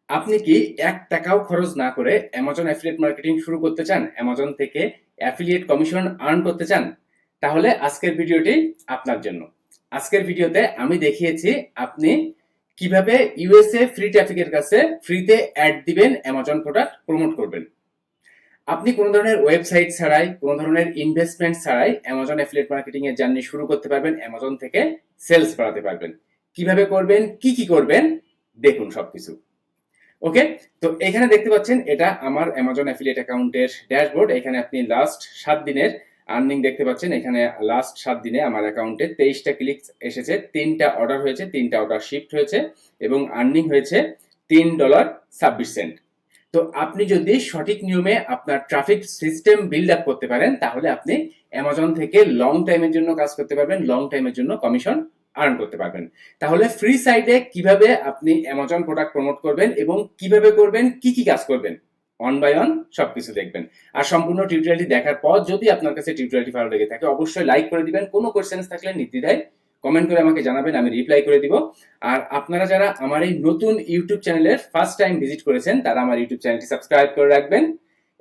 আপনি কি ১ টাকাও খরচ না করে অ্যামাজন অ্যাফিলিয়েট মার্কেটিং শুরু করতে চান? অ্যামাজন থেকে অ্যাফিলিয়েট কমিশন আর্ন করতে চান? তাহলে আজকের ভিডিওটি আপনার জন্য। আজকের ভিডিওতে আমি দেখিয়েছি আপনি কিভাবে ইউএসএ ফ্রি ট্রাফিকের কাছে ফ্রিতে অ্যাড দিবেন, অ্যামাজন প্রোডাক্ট প্রমোট করবেন। আপনি কোনো ধরনের ওয়েবসাইট ছাড়াই, কোনো ধরনের ইনভেস্টমেন্ট ছাড়াই অ্যামাজন অ্যাফিলিয়েট মার্কেটিং এর জার্নি শুরু করতে পারবেন, অ্যামাজন থেকে সেলস বাড়াতে পারবেন। কিভাবে করবেন, কি করবেন, দেখুন সবকিছু। ওকে, তো এখানে দেখতে পাচ্ছেন এটা আমার অ্যামাজন অ্যাফিলিয়েট অ্যাকাউন্টের ড্যাশবোর্ড। এখানে আপনি লাস্ট 7 দিনের আর্নিং দেখতে পাচ্ছেন। এখানে লাস্ট 7 দিনে আমার অ্যাকাউন্টে 23টা ক্লিক এসেছে, 3টা অর্ডার হয়েছে, 3টা অর্ডার শিফট হয়েছে এবং আর্নিং হয়েছে $3.26। তো আপনি যদি সঠিক নিয়মে আপনার ট্রাফিক সিস্টেম বিল্ড আপ করতে পারেন, তাহলে আপনি অ্যামাজন থেকে লং টাইমের জন্য কাজ করতে পারবেন, লং টাইমের জন্য কমিশন আর্ন করতে পারবেন। তাহলে ফ্রি সাইটে কিভাবে আপনি অ্যামাজন প্রোডাক্ট প্রমোট করবেন এবং কিভাবে করবেন, কি কাজ করবেন, অন বাই অন সবকিছু দেখবেন। আর সম্পূর্ণ টিউটোরিয়ালটি দেখার পর যদি আপনার কাছে টিউটোরিয়ালটি ভালো লেগে থাকে, অবশ্যই লাইক করে দিবেন। কোনো কোশ্চেন্স থাকলে নির্দ্বিধায় কমেন্ট করে আমাকে জানাবেন, আমি রিপ্লাই করে দিব। আর আপনারা যারা আমার এই নতুন ইউটিউব চ্যানেলের ফার্স্ট টাইম ভিজিট করেছেন, তারা আমার ইউটিউব চ্যানেলটি সাবস্ক্রাইব করে রাখবেন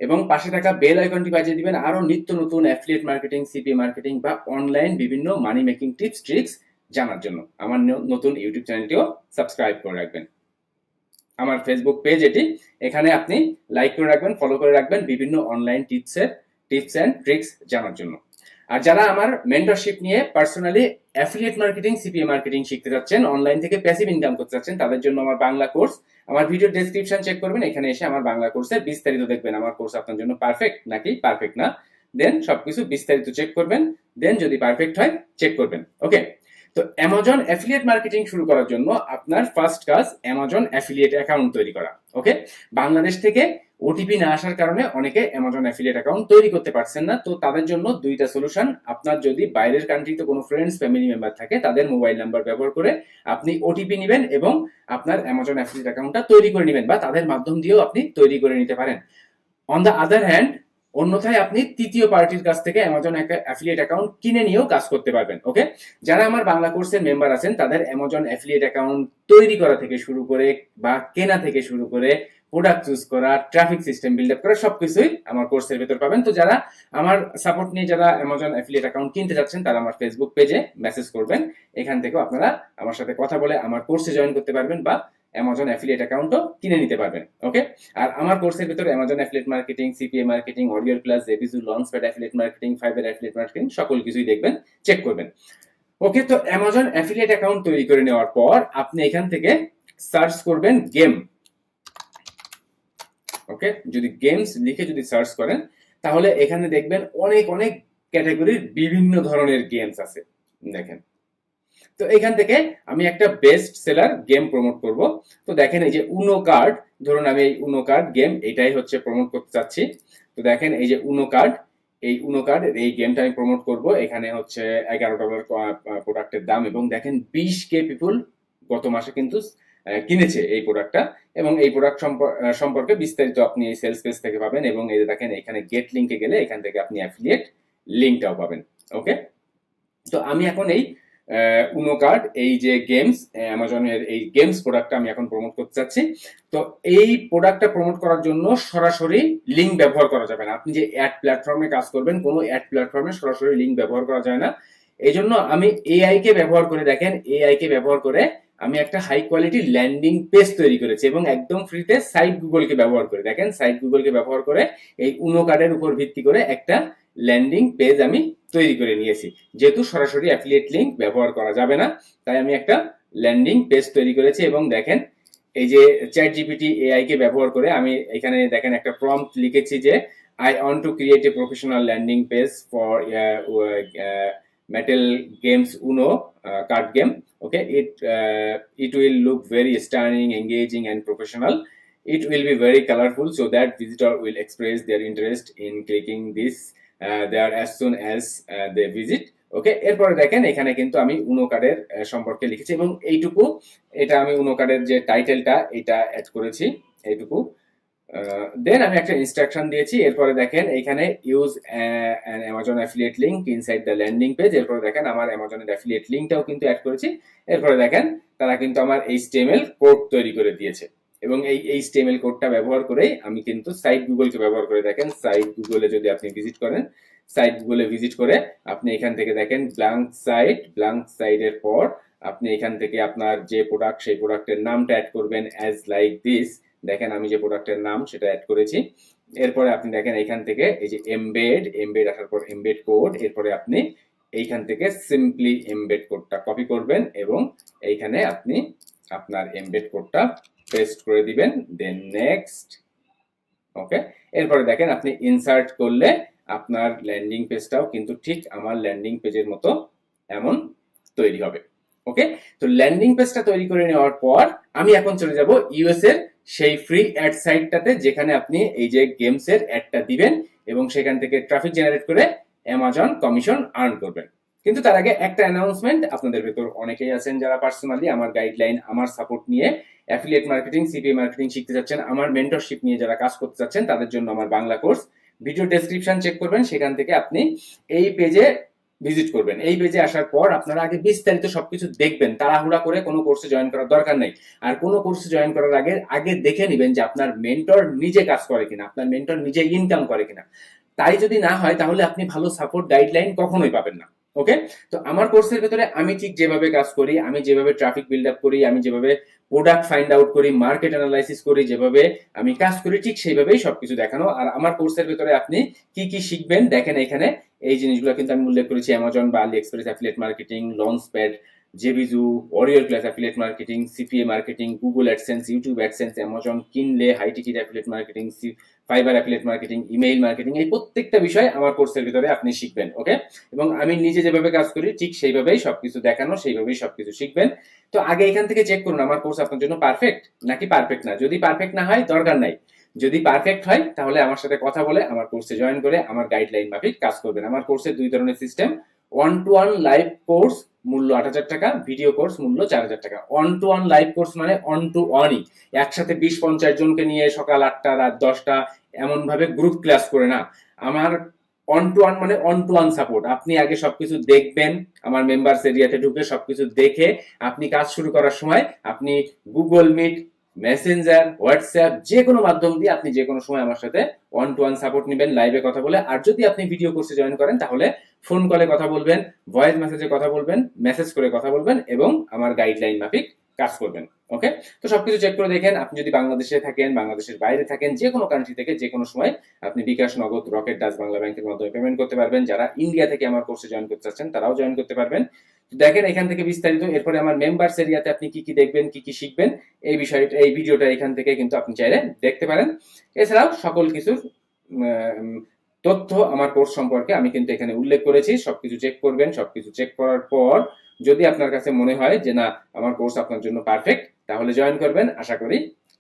এবং পাশে থাকা বেল আইকনটি বাজিয়ে দিবেন আরো নিত্য নতুন অ্যাফিলিয়েট মার্কেটিং, সিপিএ মার্কেটিং বা অনলাইন বিভিন্ন মানি মেকিং টিপস ট্রিক্স জানার জন্য আমার নতুন ইউটিউব চ্যানেলটিও সাবস্ক্রাইব করে রাখবেন। আমার ফেসবুক পেজ এটি, এখানে আপনি লাইক করে রাখবেন, ফলো করে রাখবেন বিভিন্ন অনলাইন টিপস এন্ড ট্রিক্স জানার জন্য। আর যারা আমার মেন্টরশিপ নিয়ে personally affiliate marketing, CPA marketing শিখতে যাচ্ছেন, অনলাইন থেকে প্যাসিভ ইনকাম করতে যাচ্ছেন, তাদের জন্য আমার বাংলা কোর্স, আমার ভিডিও ডেসক্রিপশন চেক করবেন, এখানে এসে আমার বাংলা কোর্সের বিস্তারিত দেখবেন। আমার কোর্স আপনার জন্য পারফেক্ট নাকি পারফেক্ট না, দেন সবকিছু বিস্তারিত চেক করবেন, দেন যদি পারফেক্ট হয় চেক করবেন। ওকে, তো অ্যামাজন অ্যাফিলিয়েট মার্কেটিং শুরু করার জন্য আপনার ফার্স্ট কাজ অ্যামাজন অ্যাফিলিয়েট অ্যাকাউন্ট তৈরি করা। ওকে, বাংলাদেশ থেকে ওটিপি না আসার কারণে অনেকে অ্যামাজন অ্যাফিলিয়েট অ্যাকাউন্ট তৈরি করতে পারছেন না। তো তাদের জন্য দুইটা সলিউশন। আপনার যদি বাইরের কান্ট্রিতে কোনো ফ্রেন্ডস, ফ্যামিলি মেম্বার থাকে, তাদের মোবাইল নাম্বার ব্যবহার করে আপনি ওটিপি নেবেন এবং আপনার অ্যামাজন অ্যাফিলিয়েট অ্যাকাউন্টটা তৈরি করে নেবেন, বা তাদের মাধ্যম দিয়েও আপনি তৈরি করে নিতে পারেন। অন দ্য আদার হ্যান্ড, অন্যথায় আপনি তৃতীয় পার্টির কাছ থেকে অ্যামাজন অ্যাফিলিয়েট অ্যাকাউন্ট কিনে নিয়েও কাজ করতে পারবেন। ওকে, যারা আমার বাংলা কোর্সের মেম্বার আছেন, তাদের অ্যামাজন অ্যাফিলিয়েট অ্যাকাউন্ট তৈরি করা থেকে শুরু করে বা কেনা থেকে শুরু করে প্রোডাক্ট চুজ করা, ট্রাফিক সিস্টেম বিল্ড আপ করা, সবকিছুই আমার কোর্সের ভেতর পাবেন। তো যারা আমার সাপোর্ট নিয়ে যারা অ্যামাজন অ্যাফিলিয়েট অ্যাকাউন্ট কিনতে যাচ্ছেন, তারা আমার ফেসবুক পেজে মেসেজ করবেন। এখান থেকেও আপনারা আমার সাথে কথা বলে আমার কোর্সে জয়েন করতে পারবেন বা অ্যামাজন অ্যাফিলিয়েট অ্যাকাউন্টও কিনে নিতে পারবেন। ওকে, আর আমার কোর্সের ভিতরে Amazon affiliate marketing, CPA marketing, অডিওর ক্লাস, জেবিজু, Launchpad affiliate marketing, Fiverr affiliate marketing, সকল কিছুই দেখবেন, চেক করবেন। ওকে, তো অ্যামাজন অ্যাফিলিয়েট অ্যাকাউন্ট তৈরি করে নেওয়ার পর আপনি এখান থেকে সার্চ করবেন গেম। ওকে, যদি গেমস লিখে যদি সার্চ করেন, তাহলে এখানে দেখবেন অনেক অনেক ক্যাটাগরির বিভিন্ন ধরনের গেমস আছে। দেখেন, তো এখান থেকে আমি একটা বেস্ট সেলার গেম প্রমোট করব। তো দেখেন, এই যে উনো কার্ড, ধরুন আমি এই উনো কার্ড গেম এটাই হচ্ছে প্রমোট করতে চাচ্ছি। তো দেখেন, এই যে উনো কার্ড, এই উনো কার্ড এই গেমটা আমি প্রমোট করব। এখানে হচ্ছে $11 প্রোডাক্টের দাম এবং দেখেন 20K পিপুল গত মাসে কিন্তু কিনেছে এই প্রোডাক্টটা। এবং এই প্রোডাক্ট সম্পর্কে বিস্তারিত আপনি এই সেলস পেজ থেকে পাবেন। এবং এই যে দেখেন, এখানে গেট লিঙ্কে গেলে এখান থেকে আপনি অ্যাফিলিয়েট লিঙ্কটাও পাবেন। ওকে, তো আমি এখন এই উনো কার্ড, এই যে গেমস, অ্যামাজনের এই গেমস প্রোডাক্টটা আমি এখন প্রমোট করতে চাচ্ছি। তো এই প্রোডাক্টটা প্রমোট করার জন্য সরাসরি লিঙ্ক ব্যবহার করা যাবে না। আপনি যে অ্যাড প্ল্যাটফর্মে কাজ করবেন, কোনো অ্যাড প্ল্যাটফর্মে সরাসরি লিঙ্ক ব্যবহার করা যায় না। এই জন্য আমি এআই কে ব্যবহার করে, দেখেন এআই কে ব্যবহার করে আমি একটা হাই কোয়ালিটি ল্যান্ডিং পেজ তৈরি করেছি এবং একদম ফ্রিতে সাইট গুগলকে ব্যবহার করে, দেখেন সাইট গুগলকে ব্যবহার করে এই উনো কার্ডের উপর ভিত্তি করে একটা ল্যান্ডিং পেজ আমি তৈরি করে নিয়েছি। যেহেতু সরাসরি অ্যাফিলিয়েট লিঙ্ক ব্যবহার করা যাবে না, তাই আমি একটা ল্যান্ডিং পেজ তৈরি করেছি। এবং দেখেন, এই যে চ্যাট জিপিটি এআই কে ব্যবহার করে আমি এখানে দেখেন একটা প্রম্পট লিখেছি যে I want to create a professional landing page for metal games Uno card game. Okay, it will look very stunning, engaging and professional. It will be very colorful so that visitor will express their interest in clicking this there as soon as they visit. ওকে, এরপরে দেখেন এখানে কিন্তু আমি উনো কার্ডের সম্পর্কে লিখেছি এবং এইটুকু, এটা আমি উনো কার্ডের যে টাইটেলটা এটা অ্যাড করেছি এইটুকু। দেন আমি একটা ইনস্ট্রাকশন দিয়েছি। এরপরে দেখেন এখানে use an Amazon affiliate link inside the landing page. এরপরে দেখেন আমার অ্যামাজনের অ্যাফিলিয়েট লিঙ্কটাও কিন্তু অ্যাড করেছি। এরপরে দেখেন তারা কিন্তু আমার HTML কোড তৈরি করে দিয়েছে। এবং এই HTML কোডটা ব্যবহার করেই আমি কিন্তু সাইট গুগলকে ব্যবহার করে দেখেন সাইট গুগলে যদি আপনি ভিজিট করেন, সাইট গুগলে ভিজিট করে আপনি এখান থেকে দেখেন ব্ল্যাঙ্ক সাইটের পর আপনি এখান থেকে আপনার যে প্রোডাক্ট সেই প্রোডাক্টের নামটা অ্যাড করবেন অ্যাজ লাইক দিস। দেখেন আমি যে প্রোডাক্টের নাম সেটা অ্যাড করেছি। এরপরে আপনি দেখেন এখান থেকে এই যে এমবেড আসার পর এমবেড কোড, এরপরে আপনি এইখান থেকে সিম্পলি এমবেড কোডটা কপি করবেন এবং এইখানে আপনি আপনার এমবেড কোডটা পেস্ট করে দিবেন, দেন নেক্সট। ওকে, এরপরে দেখেন আপনি ইনসার্ট করলে আপনার ল্যান্ডিং পেজটাও কিন্তু ঠিক আমার ল্যান্ডিং পেজের মতো এমন তৈরি হবে। ওকে, তো ল্যান্ডিং পেজটা তৈরি করে নেওয়ার পর আমি এখন চলে যাব ইউএস এর সেই ফ্রি অ্যাড সাইটটাতে যেখানে আপনি এই যে গেমস এর অ্যাডটা দিবেন এবং সেখান থেকে ট্রাফিক জেনারেট করে অ্যামাজন কমিশন আর্ন করবেন। কিন্তু তার আগে একটা অ্যানাউন্সমেন্ট, আপনাদের ভেতর অনেকেই আছেন যারা পার্সোনালি আমার গাইডলাইন, আমার সাপোর্ট নিয়ে অ্যাফিলিয়েট মার্কেটিং, সিপিএ মার্কেটিং শিখতে যাচ্ছেন, আমার মেন্টরশিপ নিয়ে যারা কাজ করতে যাচ্ছেন, তাদের জন্য আমার Bangla course. Video description check করবেন, সেখান থেকে আপনি এই পেজে ভিজিট করবেন। এই পেজে আসার পর আপনারা আগে বিস্তারিত সবকিছু দেখবেন, তাড়াহুড়া করে কোনো কোর্সে জয়েন করার দরকার নেই। আর কোনো কোর্সে জয়েন করার আগে দেখে নেবেন যে আপনার মেন্টর নিজে কাজ করে কিনা, আপনার মেন্টর নিজে ইনকাম করে কিনা। তাই যদি না হয় তাহলে আপনি ভালো সাপোর্ট গাইডলাইন কখনোই পাবেন না। ওকে, তো আমার কোর্সের ভেতরে আমি ঠিক যেভাবে কাজ করি, আমি যেভাবে ট্রাফিক বিল্ড আপ করি, আমি যেভাবে প্রোডাক্ট ফাইন্ড আউট করি, মার্কেট অ্যানালাইসিস করি, যেভাবে আমি কাজ করি ঠিক সেইভাবেই সবকিছু দেখানো। আর আমার কোর্সের ভেতরে আপনি কি কি শিখবেন দেখেন এখানে এই জিনিসগুলো কিন্তু আমি উল্লেখ করেছি। অ্যামাজন বা AliExpress affiliate marketing, Launchpad, জেবিজু, warrior class affiliate marketing, CPA marketing, Google AdSense, YouTube AdSense, Amazon কিনলে, high ticket affiliate marketing, Fiverr affiliate marketing, email marketing, এই প্রত্যেকটা বিষয় আমার কোর্সের ভিতরে আপনি শিখবেন। ওকে, এবং আমি নিজে যেভাবে কাজ করি ঠিক সেইভাবেই সবকিছু দেখানো, সেইভাবেই সবকিছু শিখবেন। তো আগে এখান থেকে চেক করুন আমার কোর্স আপনার জন্য পারফেক্ট নাকি পারফেক্ট না। যদি পারফেক্ট না হয় দরকার নাই, যদি পারফেক্ট হয় তাহলে আমার সাথে কথা বলে আমার কোর্সে জয়েন করে আমার গাইডলাইন মাফিক কাজ করবেন। আমার কোর্সে দুই ধরনের সিস্টেম, 1-to-1 লাইভ কোর্স মূল্য 8,000 টাকা, ভিডিও কোর্স মূল্য 4,000 টাকা। 1-to-1 লাইভ কোর্স মানে 1-to-1ই, একসাথে 20-50 জনকে নিয়ে সকাল 8টা রাত 10টা এমন ভাবে গ্রুপ ক্লাস করে না। আমার 1-to-1 মানে 1-to-1 সাপোর্ট। আপনি আগে সবকিছু দেখবেন, আমার মেম্বার্স এরিয়াতে ঢুকে সবকিছু দেখে আপনি কাজ শুরু করার সময় আপনি গুগল মিট, মেসেঞ্জার, হোয়াটসঅ্যাপ যে কোনো মাধ্যম দিয়ে আপনি যে কোনো সময় আমার সাথে 1-to-1 সাপোর্ট নেবেন লাইভে কথা বলে। আর যদি আপনি ভিডিও কোর্সে জয়েন করেন তাহলে ফোন কলে কথা বলবেন, ভয়েস মেসেজে কথা বলবেন, মেসেজ করে কথা বলবেন এবং আমার গাইডলাইন মাফিক কাজ করবেন। ওকে, তো সবকিছু চেক করে দেখেন। আপনি যদি বাংলাদেশে থাকেন, বাংলাদেশের বাইরে থাকেন, যে কোনো কান্ট্রি থেকে যে কোনো সময় আপনি বিকাশ, নগদ, রকেট, ডাচ বাংলা ব্যাংকের মাধ্যমে পেমেন্ট করতে পারবেন। যারা ইন্ডিয়া থেকে আমার কোর্সে জয়েন করতে চাচ্ছেন তারাও জয়েন করতে পারবেন। দেখেন এখান থেকে বিস্তারিত। এরপরে আমার মেম্বার্স এরিয়াতে আপনি কি কি দেখবেন, কি কি শিখবেন, এই বিষয়টা, এই ভিডিওটা এখান থেকে কিন্তু আপনি চাইলে দেখতে পারেন। এছাড়াও সকল কিছুর তথ্য আমার কোর্স সম্পর্কে আমি কিন্তু এখানে উল্লেখ করেছি। সবকিছু চেক করবেন। সবকিছু চেক করার পর যদি আপনার কাছে মনে হয় যে না আমার কোর্স আপনার জন্য পারফেক্ট, তাহলে জয়েন করবেন, আশা করি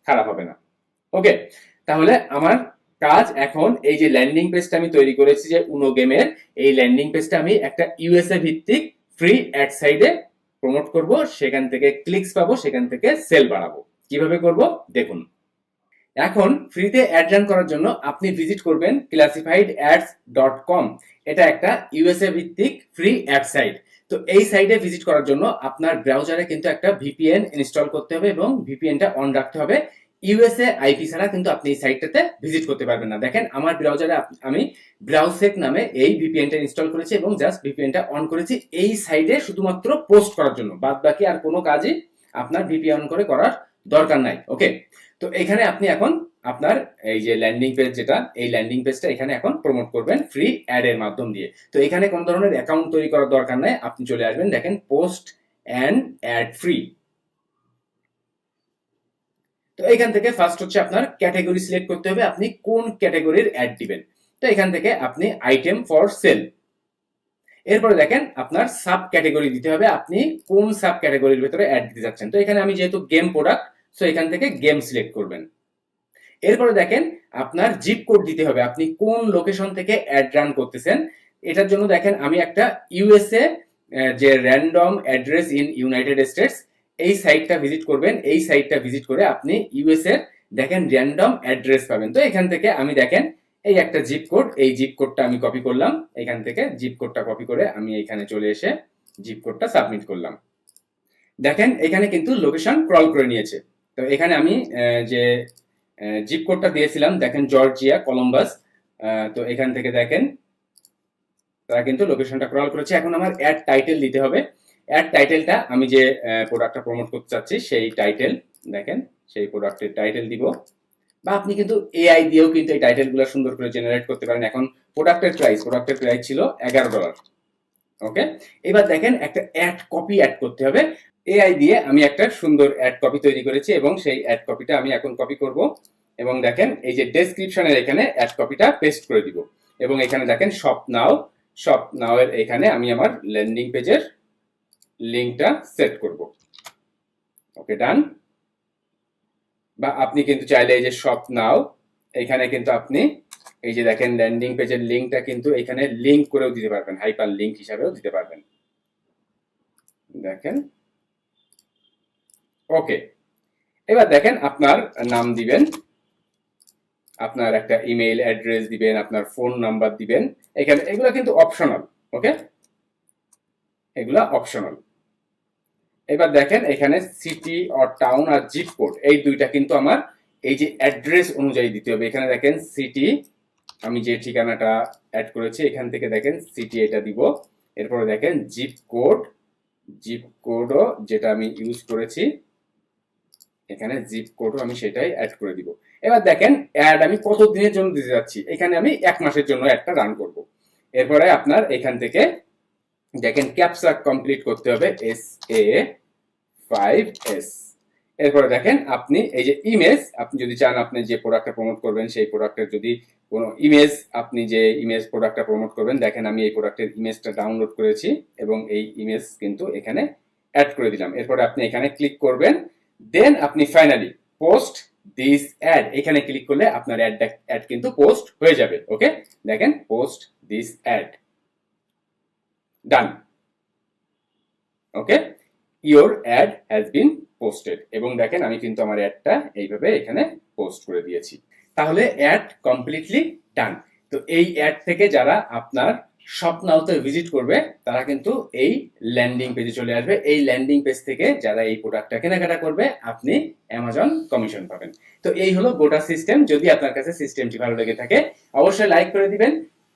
খারাপ হবে না। ওকে, তাহলে আমার কাজ এখন এই যে ল্যান্ডিং পেজটা আমি তৈরি করেছি যে উনো গেমের, এই ল্যান্ডিং পেজটা আমি একটা ইউএসএ ভিত্তিক ফ্রি অ্যাড সাইডে প্রমোট করব, সেখান থেকে ক্লিকস পাবো, সেখান থেকে সেল বাড়াবো। কিভাবে করব দেখুন। এখন ফ্রিতে অ্যাড রান করার জন্য আপনি ভিজিট করবেন classifiedads.com। এটা একটা ইউএসএ ভিত্তিক ফ্রি অ্যাড সাইট। তো এই সাইটে ভিজিট করার জন্য আপনার ব্রাউজারে কিন্তু একটা ভিপিএন ইনস্টল করতে হবে এবং ভিপিএনটা অন রাখতে হবে। ইউএসএ আইপি ছাড়া কিন্তু আপনি এই সাইটটাতে ভিজিট করতে পারবেন না। দেখেন আমার ব্রাউজারে আমি ব্রাউসেক নামে এই ভিপিএনটা ইনস্টল করেছি এবং জাস্ট ভিপিএনটা অন করেছি এই সাইটে শুধুমাত্র পোস্ট করার জন্য। বাদ বাকি আর কোনো কাজই আপনার ভিপিএন অন করে করার দরকার নাই। ওকে, তো এখানে আপনি এখন আপনার এই যে ল্যান্ডিং পেজ, যেটা এই ল্যান্ডিং পেজটা এখানে এখন প্রমোট করবেন ফ্রি অ্যাড এর মাধ্যম দিয়ে। তো এখানে কোন ধরনের অ্যাকাউন্ট তৈরি করার দরকার নাই, আপনি চলে আসবেন, দেখেন পোস্ট অ্যান্ড অ্যাড ফ্রি। তো এখান থেকে ফার্স্ট হচ্ছে আপনার ক্যাটাগরি সিলেক্ট করতে হবে, আপনি কোন ক্যাটাগরির অ্যাড দিবেন। তো এখান থেকে আপনি আইটেম ফর সেল, এরপরে দেখেন আপনার সাব ক্যাটাগরি দিতে হবে, আপনি কোন সাব ক্যাটাগরির ভিতরে অ্যাড দিতে যাচ্ছেন। তো এখানে আমি যেহেতু গেম প্রোডাক্ট, সো এখান থেকে গেম সিলেক্ট করবেন। এরপরে দেখেন আপনার জিপ কোড দিতে হবে, আপনি কোন লোকেশন থেকে অ্যাড রান করতেছেন। এটার জন্য দেখেন আমি একটা ইউএসএ যে random address in United states, এই সাইটটা ভিজিট করবেন। এই সাইটটা ভিজিট করে আপনি ইউএসএ দেখেন র্যান্ডম অ্যাড্রেস পাবেন। তো এখান থেকে আমি দেখেন এই একটা জিপ কোড, এই জিপ কোডটা আমি কপি করলাম। এখান থেকে জিপ কোডটা কপি করে আমি এখানে চলে এসে জিপ কোডটা সাবমিট করলাম। দেখেন এখানে কিন্তু লোকেশন ক্রল করে নিয়েছে। তো এখানে আমি যে জিপ কোডটা দিয়েছিলাম দেখেন জর্জিয়া কলম্বাস। তো এখান থেকে দেখেন তারা কিন্তু লোকেশনটা ক্রল করেছে। এখন আমার অ্যাড টাইটেল দিতে হবে। অ্যাড টাইটেলটা আমি যে প্রোডাক্টটা প্রমোট করতে চাচ্ছি সেই টাইটেল, দেখেন সেই প্রোডাক্টের টাইটেল দিব। বা আপনি কিন্তু এআই দিয়েও কিন্তু এই টাইটেলগুলো সুন্দর করে জেনারেট করতে পারেন। এখন প্রোডাক্টের প্রাইস ছিল $11। ওকে, এবার দেখেন একটা অ্যাড কপি অ্যাড করতে হবে। এআই দিয়ে আমি একটা সুন্দর অ্যাড কপি তৈরি করেছি এবং সেই অ্যাড কপিটা আমি এখন কপি করব এবং দেখেন এই যে ডেসক্রিপশনের এখানে অ্যাড কপিটা পেস্ট করে দিব এবং এখানে দেখেন শপ নাও এর এখানে আমি আমার ল্যান্ডিং পেজের লিংকটা সেট করব। ওকে, ডান। বা আপনি কিন্তু চাইলে এই যে শপ নাও এখানে কিন্তু আপনি এই যে দেখেন ল্যান্ডিং পেজের লিংকটা কিন্তু এখানে লিংক করেও দিতে পারবেন, হাইপার লিংক হিসাবেও দিতে পারবেন। দেখেন, ওকে। এবার দেখেন আপনার নাম দিবেন, আপনার একটা ইমেল অ্যাড্রেস দিবেন, আপনার ফোন নাম্বার দিবেন। এখানে এগুলা কিন্তু অপশনাল। ওকে, এগুলা অপশনাল। এবার দেখেন এখানে সিটি অর টাউন আর জিপ কোড এই দুইটা কিন্তু আমার এই যে অ্যাড্রেস অনুযায়ী দিতে হবে। এখানে দেখেন সিটি, আমি যে ঠিকানাটা অ্যাড করেছি এখান থেকে দেখেন সিটি এটা দিব। এরপরে দেখেন জিপ কোডও যেটা আমি ইউজ করেছি এখানে জিপ কোডও আমি সেটাই অ্যাড করে দিব। এবার দেখেন অ্যাড আমি কত দিনের জন্য দিতে যাচ্ছি, এখানে আমি 1 মাসের জন্য একটা রান করব। এরপরে আপনার এখান থেকে দেখেন ক্যাপচা কমপ্লিট করতে হবে SA5S। এরপরে দেখেন আপনি এই যে ইমেজ, আপনি যদি চান আপনি যে প্রোডাক্টটা প্রমোট করবেন সেই প্রোডাক্টের যদি কোনো ইমেজ, আপনি যে ইমেজ প্রোডাক্টটা প্রমোট করবেন, দেখেন আমি এই প্রোডাক্টের ইমেজটা ডাউনলোড করেছি এবং এই ইমেজ কিন্তু এখানে অ্যাড করে দিলাম। এরপরে আপনি এখানে ক্লিক করবেন, দেন আপনি ফাইনালি পোস্ট দিস অ্যাড এখানে ক্লিক করলে আপনার অ্যাড কিন্তু পোস্ট হয়ে যাবে। ওকে, দেখেন post this ad, done. Okay, your ad has been posted এবং দেখেন আমি কিন্তু আমার অ্যাডটা এইভাবে এখানে পোস্ট করে দিয়েছি। তাহলে অ্যাড কমপ্লিটলি ডান। তো এই অ্যাড থেকে যারা আপনার স্বপ্নাউতে ভিজিট করবে তারা কিন্তু এই ল্যান্ডিং পেজে চলে আসবে। এই ল্যান্ডিং পেজ থেকে যারা এই প্রোডাক্টটা কেনাকাটা করবে আপনি অ্যামাজন কমিশন পাবেন। তো এই হলো গোটা সিস্টেম। যদি আপনার কাছে সিস্টেমটি ভালো লেগে থাকে অবশ্যই লাইক করে দিবেন,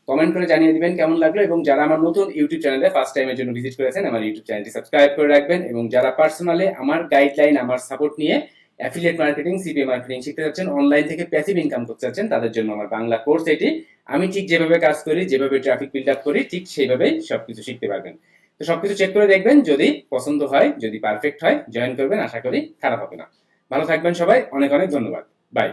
কমেন্ট করে জানিয়ে দিবেন কেমন লাগলো, এবং যারা আমার নতুন ইউটিউব চ্যানেলে ফার্স্ট টাইমের জন্য ভিজিট করেছেন আমার ইউটিউব চ্যানেলটি সাবস্ক্রাইব করে রাখবেন, এবং যারা পার্সোনালি আমার গাইডলাইন আমার সাপোর্ট নিয়ে অ্যাফিলিয়েট মার্কেটিং সিপিএ মার্কেটিং শিখতে যাচ্ছেন, অনলাইন থেকে প্যাসিভ ইনকাম করতে যাচ্ছেন, তাদের জন্য আমার বাংলা কোর্স এটি। আমি ঠিক যেভাবে কাজ করি, যেভাবে ট্রাফিক বিল্ড আপ করি ঠিক সেইভাবেই সবকিছু শিখতে পারবেন। তো সবকিছু চেক করে দেখবেন, যদি পছন্দ হয়, যদি পারফেক্ট হয় জয়েন করবেন, আশা করি খারাপ হবে না। ভালো থাকবেন সবাই, অনেক অনেক ধন্যবাদ, বাই।